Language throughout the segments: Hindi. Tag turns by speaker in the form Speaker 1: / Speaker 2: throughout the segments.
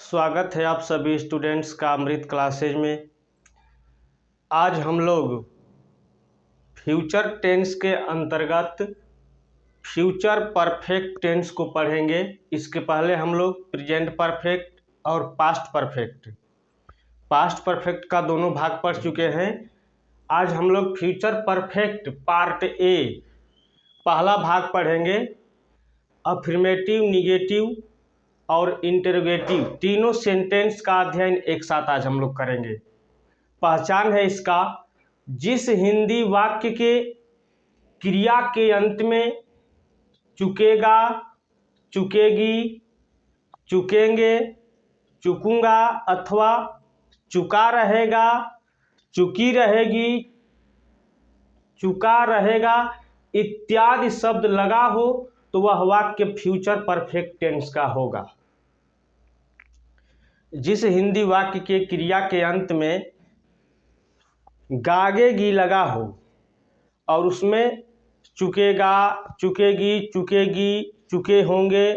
Speaker 1: स्वागत है आप सभी स्टूडेंट्स का अमृत क्लासेज में। आज हम लोग फ्यूचर टेंस के अंतर्गत फ्यूचर परफेक्ट टेंस को पढ़ेंगे। इसके पहले हम लोग प्रेजेंट परफेक्ट और पास्ट परफेक्ट का दोनों भाग पढ़ चुके हैं। आज हम लोग फ्यूचर परफेक्ट पार्ट ए पहला भाग पढ़ेंगे। अफर्मेटिव, निगेटिव और इंटरोगेटिव तीनों सेंटेंस का अध्ययन एक साथ आज हम लोग करेंगे। पहचान है इसका, जिस हिंदी वाक्य के क्रिया के अंत में चुकेगा, चुकेगी, चुकेंगे, चुकूंगा अथवा चुका रहेगा, चुकी रहेगी, चुका रहेगा इत्यादि शब्द लगा हो तो वह वाक्य फ्यूचर परफेक्ट टेंस का होगा। जिस हिंदी वाक्य के क्रिया के अंत में गागेगी लगा हो और उसमें चुकेगा, चुकेगी, चुकेगी, चुके होंगे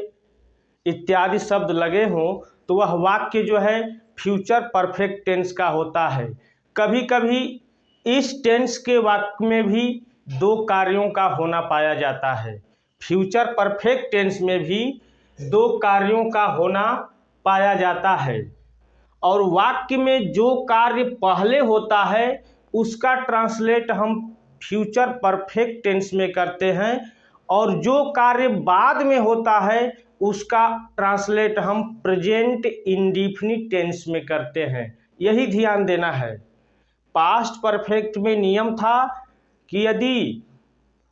Speaker 1: इत्यादि शब्द लगे हों तो वह वाक्य जो है फ्यूचर परफेक्ट टेंस का होता है। कभी कभी इस टेंस के वाक्य में भी दो कार्यों का होना पाया जाता है। फ्यूचर परफेक्ट टेंस में भी दो कार्यों का होना पाया जाता है और वाक्य में जो कार्य पहले होता है उसका ट्रांसलेट हम फ्यूचर परफेक्ट टेंस में करते हैं और जो कार्य बाद में होता है उसका ट्रांसलेट हम प्रेजेंट इंडेफिनिट टेंस में करते हैं। यही ध्यान देना है। पास्ट परफेक्ट में नियम था कि यदि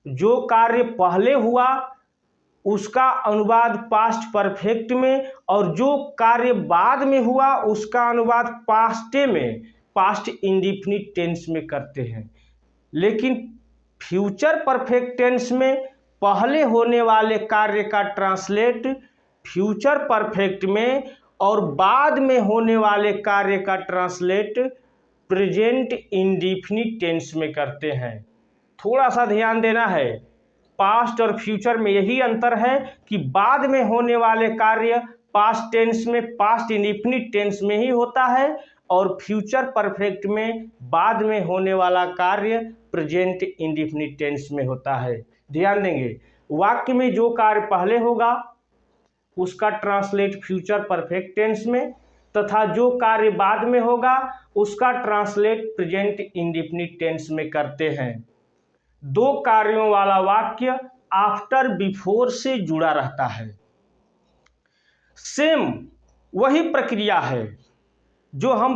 Speaker 1: जो कार्य पहले हुआ उसका अनुवाद पास्ट परफेक्ट में और जो कार्य बाद में हुआ उसका अनुवाद पास्टे में, पास्ट इंडेफिनिट टेंस में करते हैं। लेकिन फ्यूचर परफेक्ट टेंस में पहले होने वाले कार्य का ट्रांसलेट फ्यूचर परफेक्ट में और बाद में होने वाले कार्य का ट्रांसलेट प्रेजेंट इंडेफिनिट टेंस में करते हैं। थोड़ा सा ध्यान देना है, पास्ट और फ्यूचर में यही अंतर है कि बाद में होने वाले कार्य पास्ट टेंस में, पास्ट इंडेफिनिट टेंस में ही होता है और फ्यूचर परफेक्ट में बाद में होने वाला कार्य प्रेजेंट इंडेफिनिट टेंस में होता है। ध्यान देंगे, वाक्य में जो कार्य पहले होगा उसका ट्रांसलेट फ्यूचर परफेक्ट टेंस में तथा जो कार्य बाद में होगा उसका ट्रांसलेट प्रेजेंट इंडेफिनिट टेंस में करते हैं। दो कार्यों वाला वाक्य आफ्टर बिफोर से जुड़ा रहता है। सेम वही प्रक्रिया है जो हम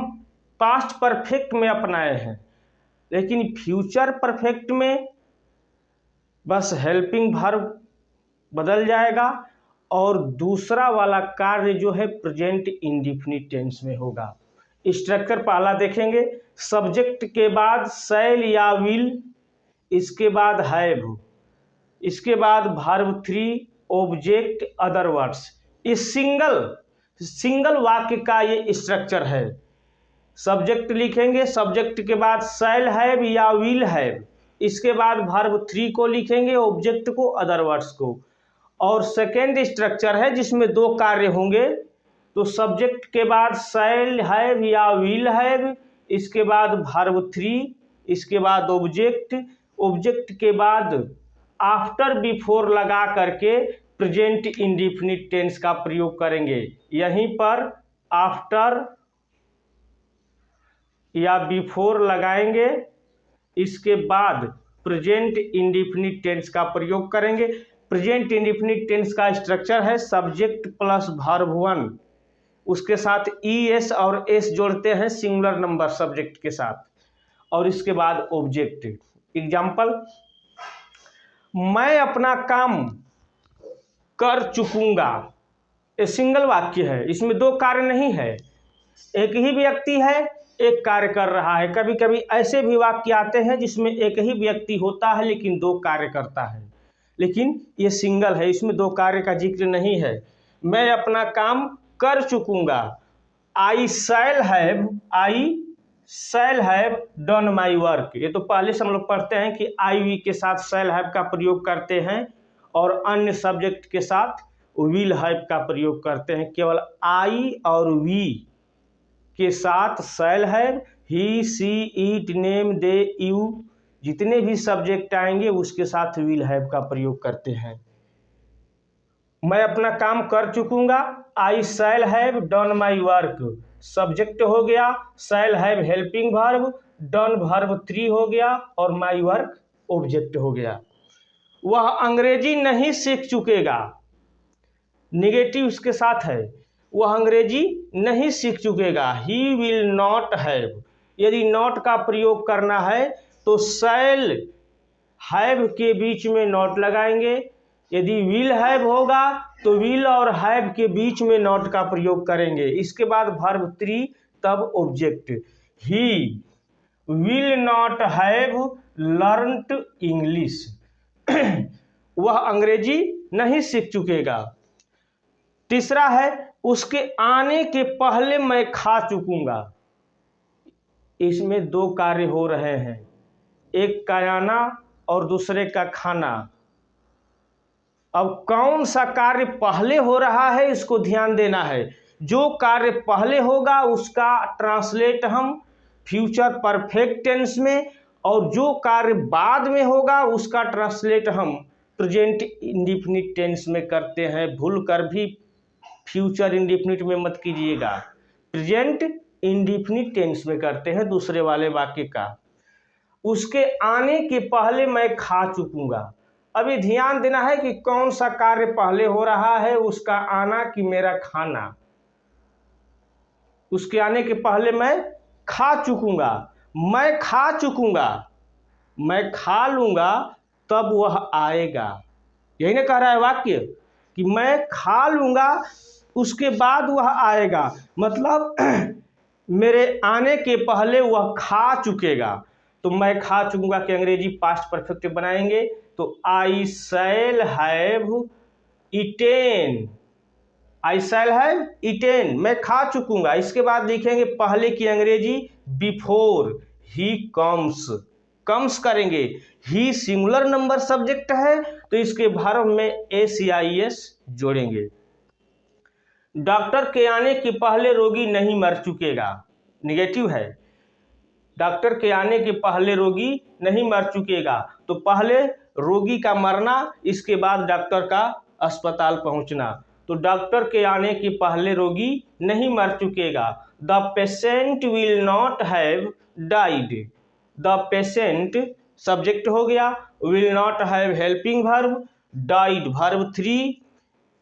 Speaker 1: पास्ट परफेक्ट में अपनाए हैं, लेकिन फ्यूचर परफेक्ट में बस हेल्पिंग वर्ब बदल जाएगा और दूसरा वाला कार्य जो है प्रेजेंट इंडेफिनिट टेंस में होगा। स्ट्रक्चर पहला देखेंगे। सब्जेक्ट के बाद शैल या विल, इसके बाद हैव, इसके बाद वर्ब 3, ऑब्जेक्ट, अदर वर्ड्स। इस सिंगल वाक्य का ये स्ट्रक्चर है। सब्जेक्ट लिखेंगे, सब्जेक्ट के बाद शैल हैव या विल हैव, इसके बाद वर्ब 3 को लिखेंगे, ऑब्जेक्ट को, अदर वर्ड्स को। और सेकेंड स्ट्रक्चर है जिसमें दो कार्य होंगे, तो सब्जेक्ट के बाद शैल हैव या विल हैव, इसके बाद वर्ब 3, इसके बाद ऑब्जेक्ट के बाद आफ्टर बिफोर लगा करके प्रेजेंट इंडेफिनिट टेंस का प्रयोग करेंगे। यहीं पर आफ्टर या बिफोर लगाएंगे, इसके बाद प्रेजेंट इंडेफिनिट टेंस का प्रयोग करेंगे। प्रेजेंट इंडेफिनिट टेंस का स्ट्रक्चर है सब्जेक्ट प्लस वर्ब 1, उसके साथ ES और S जोड़ते हैं सिंगुलर नंबर सब्जेक्ट के साथ, और इसके बाद ऑब्जेक्ट। एग्जाम्पल, मैं अपना काम कर चुकूंगा। ये सिंगल वाक्य है, इसमें दो कार्य नहीं है, एक ही व्यक्ति है, एक कार्य कर रहा है। कभी कभी ऐसे भी वाक्य आते हैं जिसमें एक ही व्यक्ति होता है लेकिन दो कार्य करता है, लेकिन ये सिंगल है, इसमें दो कार्य का जिक्र नहीं है। मैं अपना काम कर चुकूंगा। I shall have done my work. ये तो पहले से हम लोग पढ़ते हैं कि आई वी के साथ शैल हैव का प्रयोग करते हैं और अन्य सब्जेक्ट के साथ विल हैव का प्रयोग करते हैं। केवल आई और वी के साथ shall have, he, she, it, name, they, you जितने भी सब्जेक्ट आएंगे उसके साथ विल हैव का प्रयोग करते हैं। मैं अपना काम कर चुकूंगा, I shall have done my work, subject हो गया, shall have helping verb, done verb 3 हो गया और माई वर्क ऑब्जेक्ट हो गया। वह अंग्रेजी नहीं सीख चुकेगा, निगेटिव उसके साथ है, वह अंग्रेजी नहीं सीख चुकेगा। ही विल नॉट हैव, यदि नॉट का प्रयोग करना है तो शैल हैव के बीच में नॉट लगाएंगे, यदि विल हैव होगा तो विल और हैव के बीच में नॉट का प्रयोग करेंगे। इसके बाद वर्ब 3 तब object. He will not have learned English, वह अंग्रेजी नहीं सीख चुकेगा। तीसरा है उसके आने के पहले मैं खा चुकूंगा। इसमें 2 कार्य हो रहे हैं, एक का आना और दूसरे का खाना। अब कौन सा कार्य पहले हो रहा है इसको ध्यान देना है। जो कार्य पहले होगा उसका ट्रांसलेट हम फ्यूचर परफेक्ट टेंस में, और जो कार्य बाद में होगा उसका ट्रांसलेट हम प्रेजेंट इंडेफिनिट टेंस में करते हैं। भूल कर भी फ्यूचर इंडेफिनिट में मत कीजिएगा, प्रेजेंट इंडेफिनिट टेंस में करते हैं दूसरे वाले वाक्य का। उसके आने के पहले मैं खा चुकूंगा। अभी ध्यान देना है कि कौन सा कार्य पहले हो रहा है, उसका आना कि मेरा खाना। उसके आने के पहले मैं खा चुकूंगा, मैं खा चुकूंगा, मैं खा लूंगा तब वह आएगा। यही ना कह रहा है वाक्य कि मैं खा लूंगा उसके बाद वह आएगा, मतलब मेरे आने के पहले वह खा चुकेगा। तो मैं खा चुकूंगा कि अंग्रेजी पास्ट परफेक्ट बनाएंगे तो I shall have eaten, I shall have eaten, मैं खा चुकूंगा। इसके बाद लिखेंगे पहले की अंग्रेजी बिफोर ही कम्स, कम्स करेंगे। ही सिंगुलर नंबर सब्जेक्ट है तो इसके वर्ब में एस जोड़ेंगे। डॉक्टर के आने के पहले रोगी नहीं मर चुकेगा, निगेटिव है। डॉक्टर के आने के पहले रोगी नहीं मर चुकेगा, तो पहले रोगी का मरना, इसके बाद डॉक्टर का अस्पताल पहुंचना। तो डॉक्टर के आने के पहले रोगी नहीं मर चुकेगा। The patient will not have died, the patient subject हो गया, will not have helping verb, died verb 3,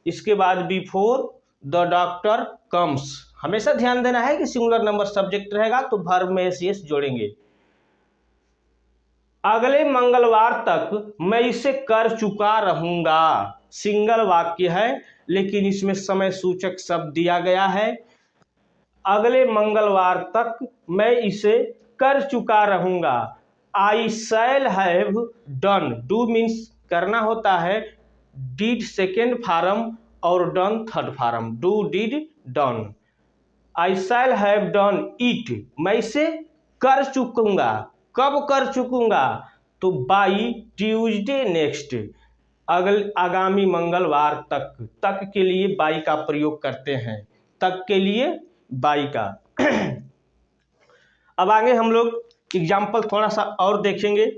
Speaker 1: इसके बाद बिफोर द डॉक्टर कम्स। हमेशा ध्यान देना है कि सिंगुलर नंबर सब्जेक्ट रहेगा तो वर्ब में एस जोड़ेंगे। अगले मंगलवार तक मैं इसे कर चुका रहूंगा, सिंगल वाक्य है लेकिन इसमें समय सूचक शब्द दिया गया है। अगले मंगलवार तक मैं इसे कर चुका रहूंगा। I shall have done, do means करना होता है, डिड सेकेंड फॉर्म और done third form, do did done. I shall have done it, मैं इसे कर चुकूंगा। कब कर चुकूंगा? तो बाई ट्यूजडे नेक्स्ट, आगामी मंगलवार तक। तक के लिए बाई का प्रयोग करते हैं, तक के लिए बाई का। अब आगे हम लोग एग्जाम्पल थोड़ा सा और देखेंगे।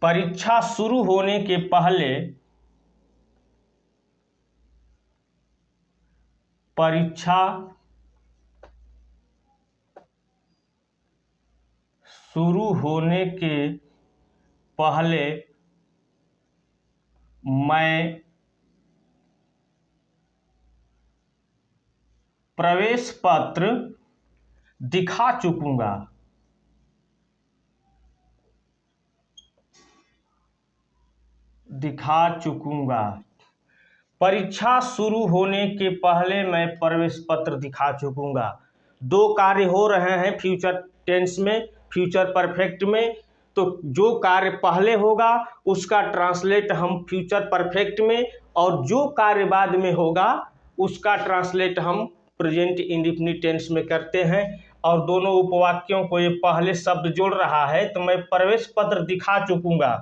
Speaker 1: परीक्षा शुरू होने के पहले, परीक्षा शुरू होने के पहले मैं प्रवेश पत्र दिखा चुकूंगा। दिखा चुकूंगा। परीक्षा शुरू होने के पहले मैं प्रवेश पत्र दिखा चुकूंगा। 2 कार्य हो रहे हैं फ्यूचर टेंस में, फ्यूचर परफेक्ट में, तो जो कार्य पहले होगा उसका ट्रांसलेट हम फ्यूचर परफेक्ट में, और जो कार्य बाद में होगा उसका ट्रांसलेट हम प्रेजेंट इंडेफिनिट टेंस में करते हैं। और दोनों उपवाक्यों को ये पहले शब्द जोड़ रहा है, तो मैं प्रवेश पत्र दिखा चुकूंगा,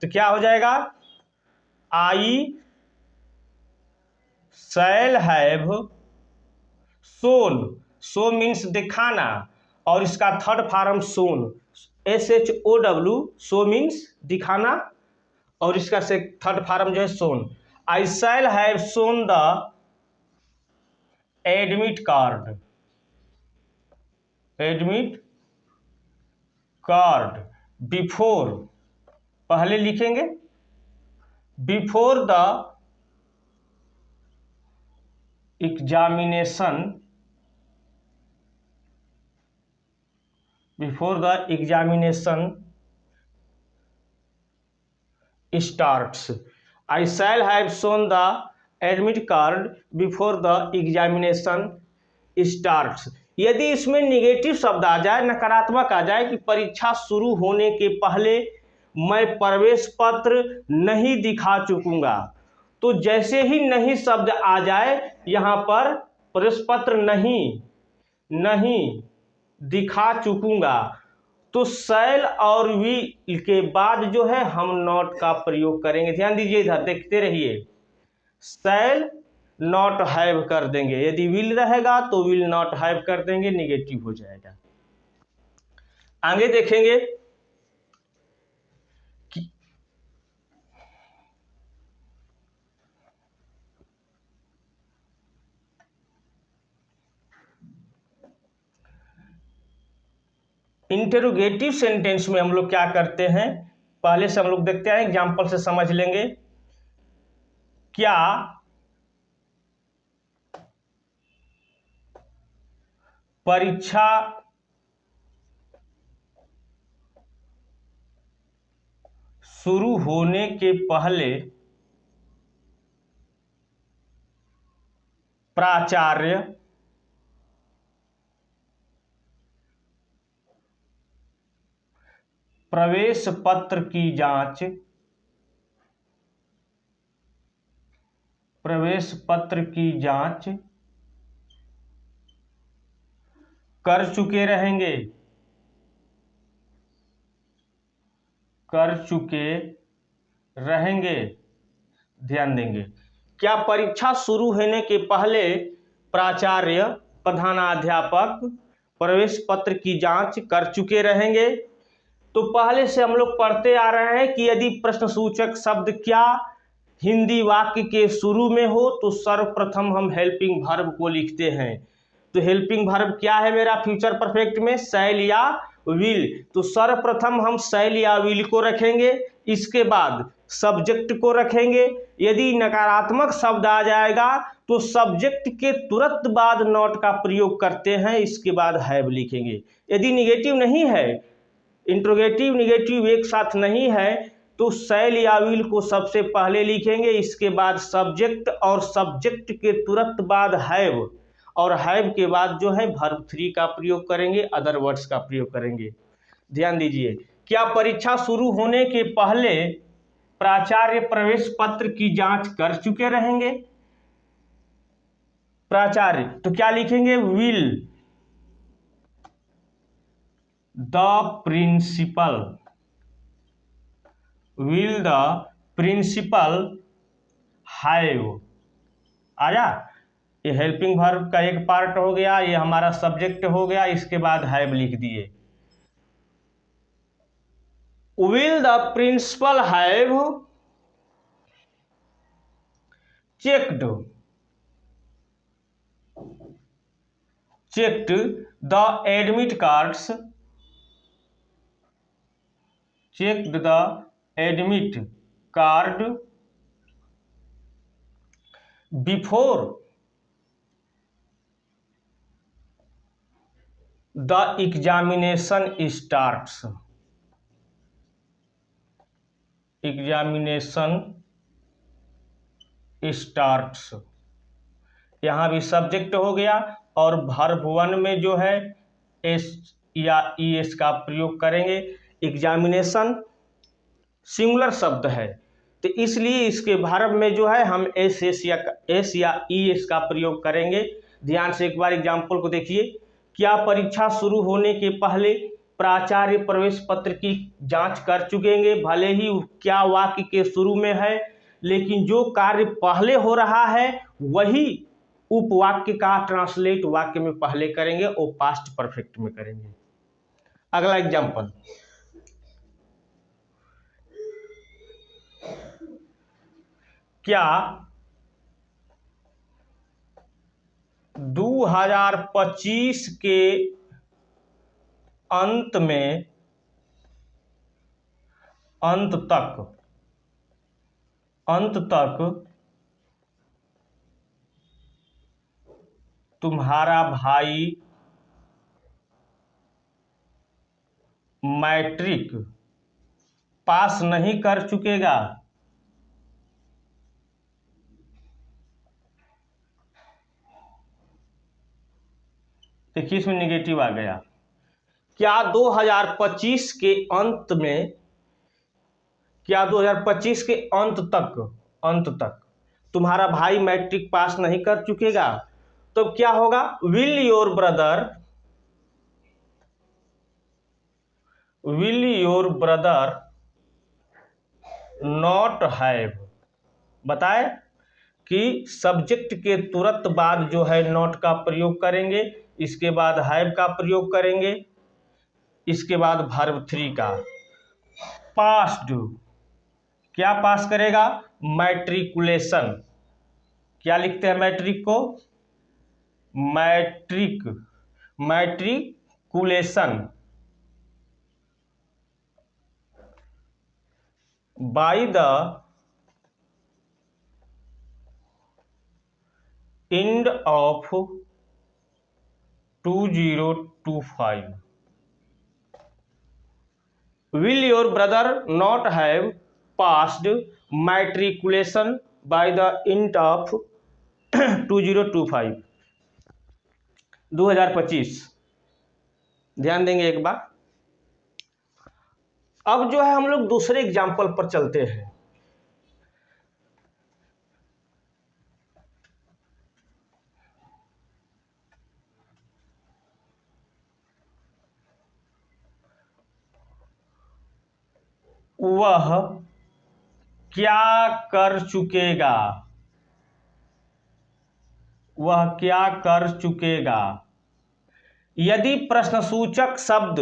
Speaker 1: तो क्या हो जाएगा, आई shall have Son, so means दिखाना, और इसका third form shown, SHOW, show means दिखाना, और इसका से थर्ड फॉर्म जो है shown. I shall have shown the admit card, admit card before, पहले लिखेंगे before the examination, before the examination starts, I shall have shown the admit card before the examination starts. यदि इसमें निगेटिव शब्द आ जाए, नकारात्मक आ जाए कि परीक्षा शुरू होने के पहले मैं प्रवेश पत्र नहीं दिखा चुकूंगा, तो जैसे ही नहीं शब्द आ जाए यहाँ पर प्रवेश पत्र नहीं दिखा चुकूंगा, तो शैल और विल के बाद जो है हम नॉट का प्रयोग करेंगे। ध्यान दीजिए, इधर देखते रहिए, शैल नॉट हैव कर देंगे, यदि विल रहेगा तो विल नॉट हैव कर देंगे, निगेटिव हो जाएगा। आगे देखेंगे कि इंटरोगेटिव सेंटेंस में हम लोग क्या करते हैं, पहले से हम लोग देखते हैं, एग्जाम्पल से समझ लेंगे। क्या परीक्षा शुरू होने के पहले प्राचार्य प्रवेश पत्र की जांच, प्रवेश पत्र की जांच कर चुके रहेंगे, कर चुके रहेंगे। ध्यान देंगे, क्या परीक्षा शुरू होने के पहले प्राचार्य प्रधानाध्यापक प्रवेश पत्र की जांच कर चुके रहेंगे। तो पहले से हम लोग पढ़ते आ रहे हैं कि यदि प्रश्नसूचक शब्द क्या हिंदी वाक्य के शुरू में हो तो सर्वप्रथम हम हेल्पिंग वर्ब को लिखते हैं। तो हेल्पिंग वर्ब क्या है मेरा फ्यूचर परफेक्ट में, शैल या विल, तो सर्वप्रथम हम शैल या विल को रखेंगे, इसके बाद सब्जेक्ट को रखेंगे। यदि नकारात्मक शब्द आ जाएगा तो सब्जेक्ट के तुरंत बाद नॉट का प्रयोग करते हैं, इसके बाद हैव लिखेंगे। यदि निगेटिव नहीं है, इंट्रोगेटिव निगेटिव एक साथ नहीं है, तो शैल या विल को सबसे पहले लिखेंगे, इसके बाद सब्जेक्ट, और सब्जेक्ट के तुरंत बाद हैव, और हैव के बाद जो है वर्ब 3 का प्रयोग करेंगे, अदर वर्ड्स का प्रयोग करेंगे। ध्यान दीजिए, क्या परीक्षा शुरू होने के पहले प्राचार्य प्रवेश पत्र की जांच कर चुके रहेंगे, प्राचार्य, तो क्या लिखेंगे, will the principal, will the principal have. आया, ये हेल्पिंग वर्ब का एक पार्ट हो गया, ये हमारा सब्जेक्ट हो गया, इसके बाद हैव लिख दिए। Will the principal have checked the admit cards, checked the admit card before the examination starts, examination starts। यहाँ भी सब्जेक्ट हो गया, और वर्ब 1 में जो है या ईएस का प्रयोग करेंगे। एग्जामिनेशन सिंगुलर शब्द है, तो इसलिए इसके भारत में जो है हम एस या ईएस का प्रयोग करेंगे। ध्यान से एक बार एग्जाम्पल को देखिए। क्या परीक्षा शुरू होने के पहले प्राचार्य प्रवेश पत्र की जांच कर चुकेंगे? भले ही क्या वाक्य के शुरू में है, लेकिन जो कार्य पहले हो रहा है वही उपवाक्य का ट्रांसलेट वाक्य में पहले करेंगे और पास्ट परफेक्ट में करेंगे। अगला एग्जाम्पल, क्या 2025 के अंत तक तुम्हारा भाई मैट्रिक पास नहीं कर चुकेगा? देखिए इसमें निगेटिव आ गया। क्या 2025 के अंत में, क्या 2025 के अंत तक तुम्हारा भाई मैट्रिक पास नहीं कर चुकेगा? तो क्या होगा? Will your brother not have, बताए कि सब्जेक्ट के तुरंत बाद जो है नॉट का प्रयोग करेंगे, इसके बाद हैव का प्रयोग करेंगे, इसके बाद वर्ब 3 का। पास्ट, क्या पास करेगा? मैट्रिकुलेशन। क्या लिखते हैं मैट्रिक को? Matriculation. By the end of 2025 will your brother not have passed matriculation by the end of 2025? 2025 ध्यान देंगे एक बार। अब जो है हम लोग दूसरे एग्जाम्पल पर चलते हैं। वह क्या कर चुकेगा? वह क्या कर चुकेगा? यदि प्रश्नसूचक शब्द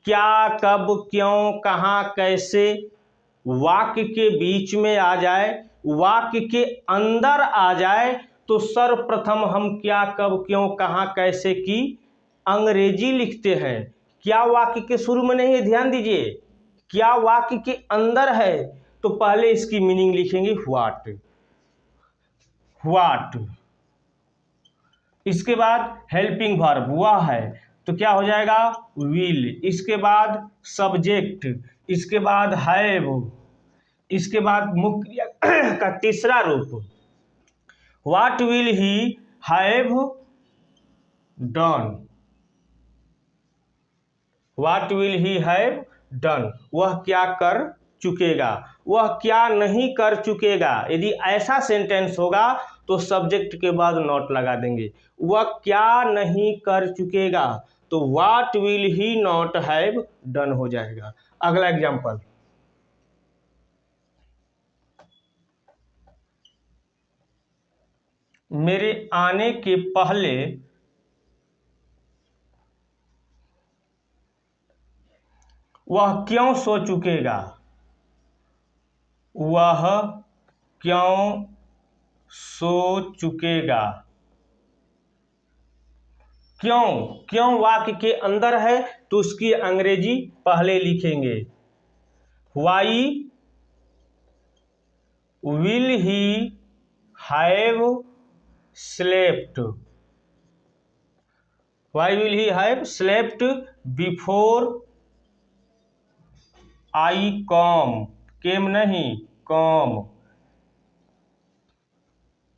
Speaker 1: क्या, कब, क्यों, कहां, कैसे वाक्य के बीच में आ जाए, वाक्य के अंदर आ जाए, तो सर्वप्रथम हम क्या, कब, क्यों, कहां, कैसे की अंग्रेजी लिखते हैं। क्या वाक्य के शुरू में नहीं है, ध्यान दीजिए। क्या वाक्य के अंदर है तो पहले इसकी मीनिंग लिखेंगे व्हाट। इसके बाद हेल्पिंग वर्ब वह है, तो क्या हो जाएगा? विल। इसके बाद सब्जेक्ट, इसके बाद हैव, इसके बाद मुख्य क्रिया का तीसरा रूप what will he have done. What will he have done, वह क्या कर चुकेगा। वह क्या नहीं कर चुकेगा। यदि ऐसा सेंटेंस होगा तो सब्जेक्ट के बाद नॉट लगा देंगे। वह क्या नहीं कर चुकेगा तो what will he not have done हो जाएगा। अगला एग्जांपल, मेरे आने के पहले वह क्यों सो चुकेगा। वह क्यों सो चुकेगा। क्यों वाक्य के अंदर है तो उसकी अंग्रेजी पहले लिखेंगे। Why will he have slept. Why will he have slept before I come. Came नहीं, कॉम।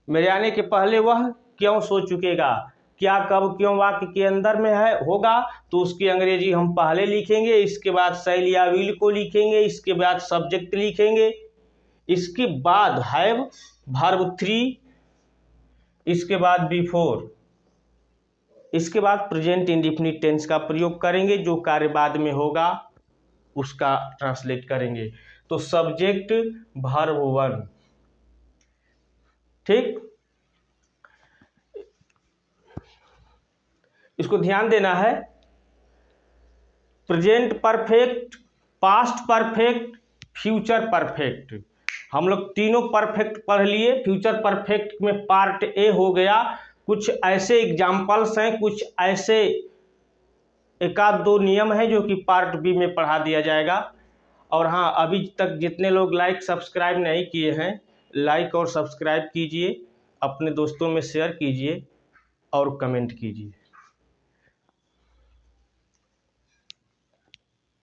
Speaker 1: मेरे आने के पहले वह क्यों सो चुकेगा। क्या कब क्यों वाक्य के अंदर में है होगा, तो उसकी अंग्रेजी हम पहले लिखेंगे, इसके बाद शैल या विल को लिखेंगे, इसके बाद सब्जेक्ट लिखेंगे, इसके बाद हैव वर्ब 3, इसके बाद बिफोर, इसके बाद प्रेजेंट इंडेफिनिट टेंस का प्रयोग करेंगे, जो कार्य बाद में होगा उसका ट्रांसलेट करेंगे। तो सब्जेक्ट वर्ब 1, ठीक, इसको ध्यान देना है। Present perfect, past perfect, future perfect, हम लोग तीनों परफेक्ट पढ़ लिए। फ्यूचर परफेक्ट में पार्ट ए हो गया, कुछ ऐसे एग्जाम्पल्स हैं, कुछ ऐसे एक आध दो नियम है जो कि पार्ट बी में पढ़ा दिया जाएगा। और हाँ, अभी तक जितने लोग लाइक सब्सक्राइब नहीं किए हैं, लाइक और सब्सक्राइब कीजिए, अपने दोस्तों में शेयर कीजिए और कमेंट कीजिए।